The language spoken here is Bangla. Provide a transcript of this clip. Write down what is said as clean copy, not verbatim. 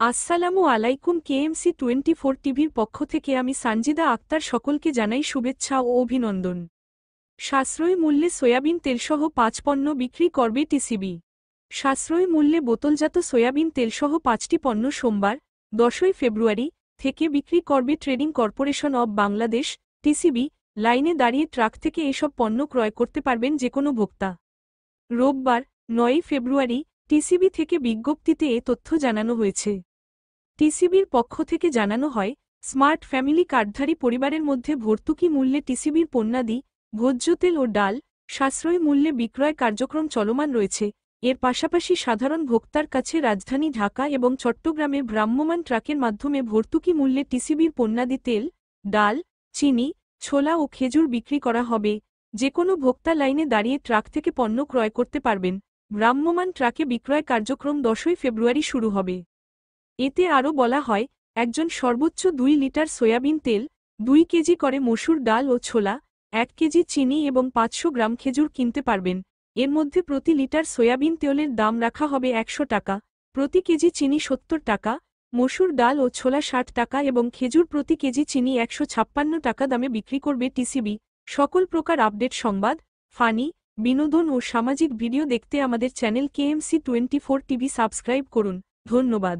আসসালামু আলাইকুম। কেএমসি 24 টিভির পক্ষ থেকে আমি সানজিদা আক্তার সকলকে জানাই শুভেচ্ছা ও অভিনন্দন। সাশ্রয়ী মূল্যে সয়াবিন তেলসহ 5 পণ্য বিক্রি করবে টিসিবি। সাশ্রয়ী মূল্যে বোতলজাত সয়াবিন তেলসহ 5টি পণ্য সোমবার 10 ফেব্রুয়ারি থেকে বিক্রি করবে trading corporation of Bangladesh TCB. লাইনে দাঁড়িয়ে ট্রাক থেকে এসব পণ্য ক্রয় করতে পারবেন যেকোনো ভোক্তা। রোববার 9 ফেব্রুয়ারি টিসিবি থেকে বিজ্ঞপ্তিতে এ তথ্য জানানো হয়েছে। টিসিবির পক্ষ থেকে জানানো হয়, স্মার্ট ফ্যামিলি কার্ডধারী পরিবারের মধ্যে ভর্তুকি মূল্যে টিসিবির পণ্যাদি, ভোজ্য তেল ও ডাল সাশ্রয়ী মূল্যে বিক্রয় কার্যক্রম চলমান রয়েছে। এর পাশাপাশি সাধারণ ভোক্তার কাছে রাজধানী ঢাকা এবং চট্টগ্রামে ভ্রাম্যমাণ ট্রাকের মাধ্যমে ভর্তুকি মূল্যে টিসিবির পণ্যাদি তেল, ডাল, চিনি, ছোলা ও খেজুর বিক্রি করা হবে। যেকোনো ভোক্তা লাইনে দাঁড়িয়ে ট্রাক থেকে পণ্য ক্রয় করতে পারবেন। ভ্রাম্যমাণ ট্রাকে বিক্রয় কার্যক্রম 10 ফেব্রুয়ারি শুরু হবে। এতে আরও বলা হয়, একজন সর্বোচ্চ 2 লিটার সয়াবিন তেল, 2 কেজি করে মসুর ডাল ও ছোলা, 1 কেজি চিনি এবং 500 গ্রাম খেজুর কিনতে পারবেন। এর মধ্যে প্রতি লিটার সয়াবিন তেলের দাম রাখা হবে 100 টাকা, প্রতি কেজি চিনি 70 টাকা, মসুর ডাল ও ছোলা 60 টাকা এবং খেজুর প্রতি কেজি চিনি 156 টাকা দামে বিক্রি করবে টিসিবি। সকল প্রকার আপডেট সংবাদ, ফানি, বিনোদন ও সামাজিক ভিডিও দেখতে আমাদের চ্যানেল কেএমসি 24 টিভি সাবস্ক্রাইব করুন। ধন্যবাদ।